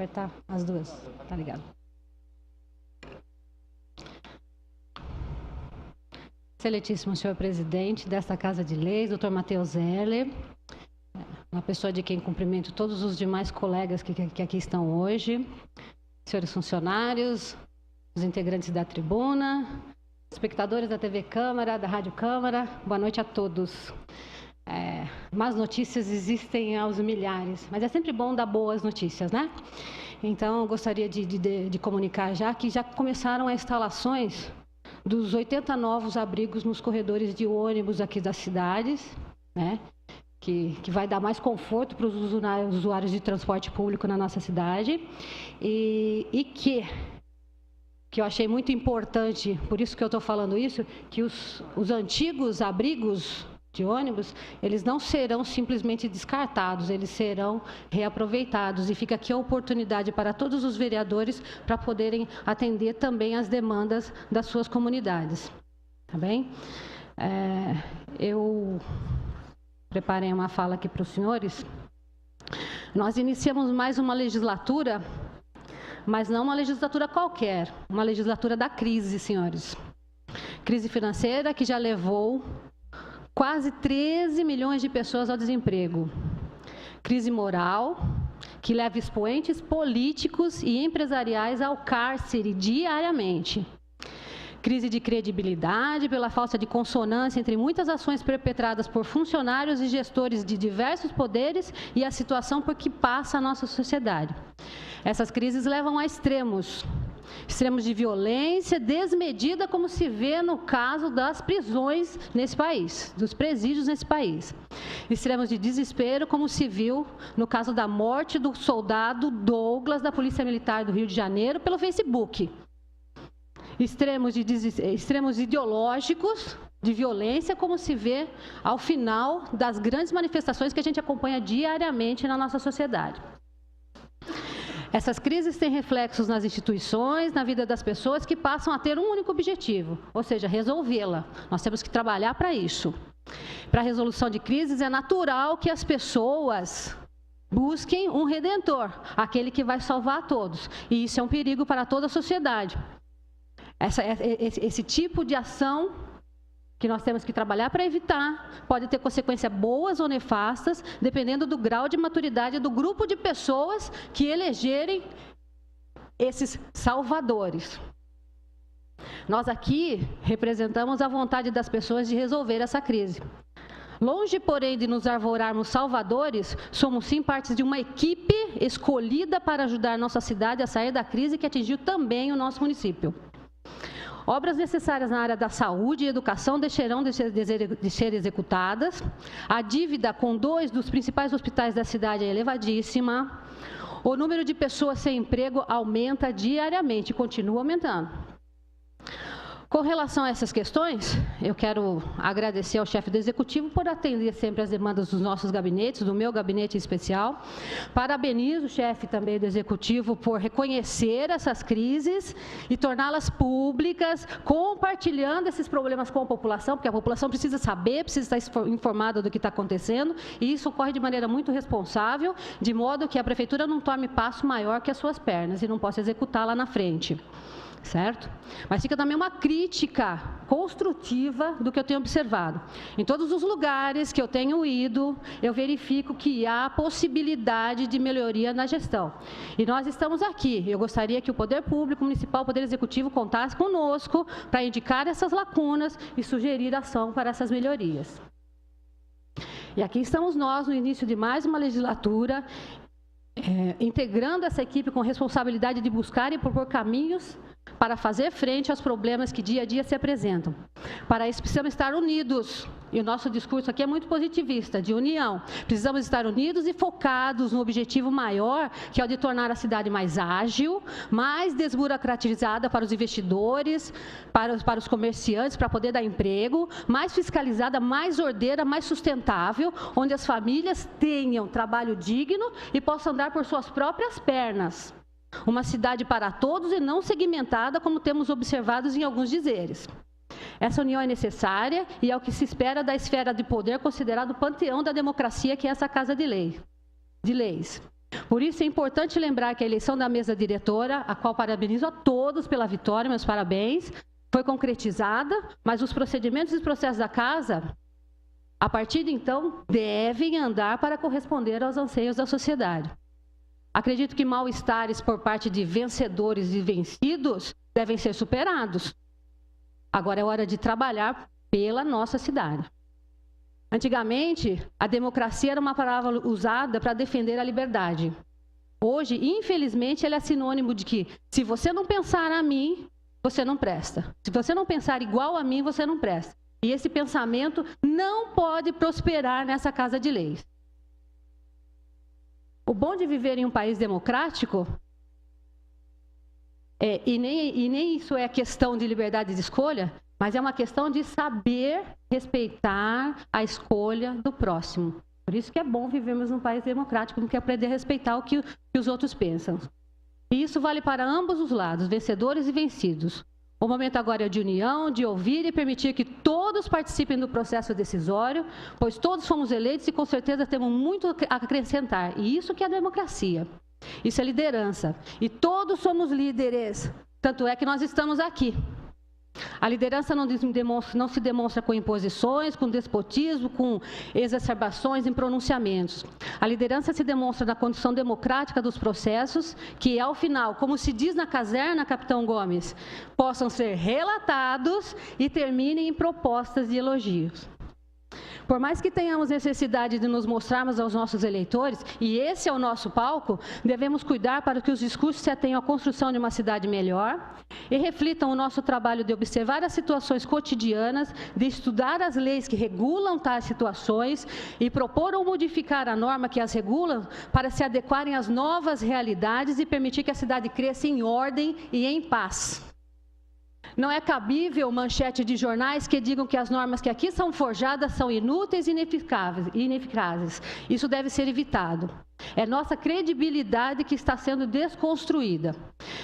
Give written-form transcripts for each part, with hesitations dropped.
Apertar as duas, tá ligado? Excelentíssimo senhor presidente desta Casa de Leis, doutor Matheus Zeller, uma pessoa de quem cumprimento todos os demais colegas que aqui estão hoje, senhores funcionários, os integrantes da tribuna, espectadores da TV Câmara, da Rádio Câmara, boa noite a todos. Más notícias existem aos milhares, mas é sempre bom dar boas notícias, né? Então, eu gostaria de comunicar que já começaram as instalações dos 80 novos abrigos nos corredores de ônibus aqui das cidades, né? Que vai dar mais conforto para os usuários de transporte público na nossa cidade e que eu achei muito importante, por isso que eu estou falando isso, que os antigos abrigos de ônibus, eles não serão simplesmente descartados, eles serão reaproveitados. E fica aqui a oportunidade para todos os vereadores para poderem atender também as demandas das suas comunidades. Tá bem? Eu preparei uma fala aqui para os senhores. Nós iniciamos mais uma legislatura, mas não uma legislatura qualquer, uma legislatura da crise, senhores. Crise financeira que já levou quase 13 milhões de pessoas ao desemprego. Crise moral, que leva expoentes políticos e empresariais ao cárcere diariamente. Crise de credibilidade pela falta de consonância entre muitas ações perpetradas por funcionários e gestores de diversos poderes e a situação por que passa a nossa sociedade. Essas crises levam a extremos de violência desmedida, como se vê no caso das prisões nesse país, dos presídios nesse país. Extremos de desespero, como se viu no caso da morte do soldado Douglas, da Polícia Militar do Rio de Janeiro, pelo Facebook. Extremos ideológicos de violência, como se vê ao final das grandes manifestações que a gente acompanha diariamente na nossa sociedade. Essas crises têm reflexos nas instituições, na vida das pessoas, que passam a ter um único objetivo, ou seja, resolvê-la. Nós temos que trabalhar para isso. Para a resolução de crises, é natural que as pessoas busquem um redentor, aquele que vai salvar a todos. E isso é um perigo para toda a sociedade. Esse tipo de ação que nós temos que trabalhar para evitar, pode ter consequências boas ou nefastas, dependendo do grau de maturidade do grupo de pessoas que elegerem esses salvadores. Nós aqui representamos a vontade das pessoas de resolver essa crise. Longe, porém, de nos arvorarmos salvadores, somos sim parte de uma equipe escolhida para ajudar nossa cidade a sair da crise que atingiu também o nosso município. Obras necessárias na área da saúde e educação deixarão de ser executadas. A dívida com 2 dos principais hospitais da cidade é elevadíssima. O número de pessoas sem emprego aumenta diariamente, continua aumentando. Com relação a essas questões, eu quero agradecer ao chefe do Executivo por atender sempre as demandas dos nossos gabinetes, do meu gabinete em especial. Parabenizo o chefe também do Executivo por reconhecer essas crises e torná-las públicas, compartilhando esses problemas com a população, porque a população precisa saber, precisa estar informada do que está acontecendo, e isso ocorre de maneira muito responsável, de modo que a Prefeitura não tome passo maior que as suas pernas e não possa executar lá na frente. Certo? Mas fica também uma crítica construtiva do que eu tenho observado. Em todos os lugares que eu tenho ido, eu verifico que há possibilidade de melhoria na gestão. E nós estamos aqui. Eu gostaria que o Poder Público Municipal, o Poder Executivo, contasse conosco para indicar essas lacunas e sugerir ação para essas melhorias. E aqui estamos nós, no início de mais uma legislatura, integrando essa equipe com responsabilidade de buscar e propor caminhos para fazer frente aos problemas que dia a dia se apresentam. Para isso, precisamos estar unidos. E o nosso discurso aqui é muito positivista, de união. Precisamos estar unidos e focados no objetivo maior, que é o de tornar a cidade mais ágil, mais desburocratizada para os investidores, para os comerciantes, para poder dar emprego, mais fiscalizada, mais ordeira, mais sustentável, onde as famílias tenham trabalho digno e possam andar por suas próprias pernas. Uma cidade para todos e não segmentada, como temos observado em alguns dizeres. Essa união é necessária e é o que se espera da esfera de poder considerado o panteão da democracia, que é essa Casa de Leis. Por isso é importante lembrar que a eleição da mesa diretora, a qual parabenizo a todos pela vitória, meus parabéns, foi concretizada, mas os procedimentos e processos da casa, a partir de então, devem andar para corresponder aos anseios da sociedade. Acredito que mal-estares por parte de vencedores e vencidos devem ser superados. Agora é hora de trabalhar pela nossa cidade. Antigamente, a democracia era uma palavra usada para defender a liberdade. Hoje, infelizmente, ela é sinônimo de que, se você não pensar a mim, você não presta. Se você não pensar igual a mim, você não presta. E esse pensamento não pode prosperar nessa casa de leis. O bom de viver em um país democrático, e nem isso é questão de liberdade de escolha, mas é uma questão de saber respeitar a escolha do próximo. Por isso que é bom vivermos num país democrático, porque aprender a respeitar o que os outros pensam. E isso vale para ambos os lados, vencedores e vencidos. O momento agora é de união, de ouvir e permitir que todos participem do processo decisório, pois todos fomos eleitos e com certeza temos muito a acrescentar. E isso que é a democracia. Isso é liderança. E todos somos líderes. Tanto é que nós estamos aqui. A liderança não se demonstra com imposições, com despotismo, com exacerbações em pronunciamentos. A liderança se demonstra na condição democrática dos processos, que ao final, como se diz na caserna, capitão Gomes, possam ser relatados e terminem em propostas de elogios. Por mais que tenhamos necessidade de nos mostrarmos aos nossos eleitores, e esse é o nosso palco, devemos cuidar para que os discursos se atenham à construção de uma cidade melhor e reflitam o nosso trabalho de observar as situações cotidianas, de estudar as leis que regulam tais situações e propor ou modificar a norma que as regula para se adequarem às novas realidades e permitir que a cidade cresça em ordem e em paz. Não é cabível manchete de jornais que digam que as normas que aqui são forjadas são inúteis e ineficazes. Isso deve ser evitado. É nossa credibilidade que está sendo desconstruída.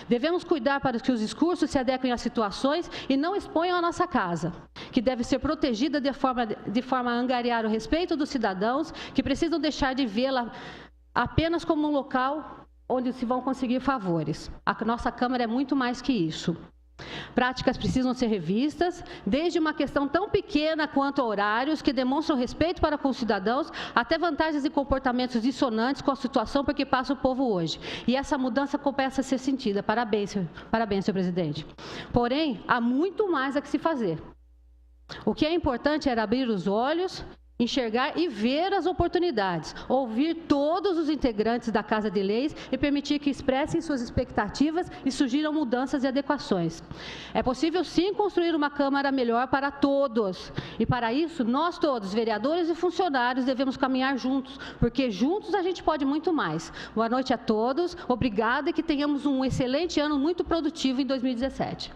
Devemos cuidar para que os discursos se adequem às situações e não exponham a nossa casa, que deve ser protegida de forma a angariar o respeito dos cidadãos, que precisam deixar de vê-la apenas como um local onde se vão conseguir favores. A nossa Câmara é muito mais que isso. Práticas precisam ser revistas, desde uma questão tão pequena quanto horários, que demonstram respeito para com os cidadãos, até vantagens e comportamentos dissonantes com a situação por que passa o povo hoje. E essa mudança começa a ser sentida. Parabéns, senhor presidente. Porém, há muito mais a que se fazer. O que é importante era abrir os olhos, enxergar e ver as oportunidades, ouvir todos os integrantes da Casa de Leis e permitir que expressem suas expectativas e sugiram mudanças e adequações. É possível sim construir uma Câmara melhor para todos, e para isso nós todos, vereadores e funcionários, devemos caminhar juntos, porque juntos a gente pode muito mais. Boa noite a todos, obrigada e que tenhamos um excelente ano muito produtivo em 2017.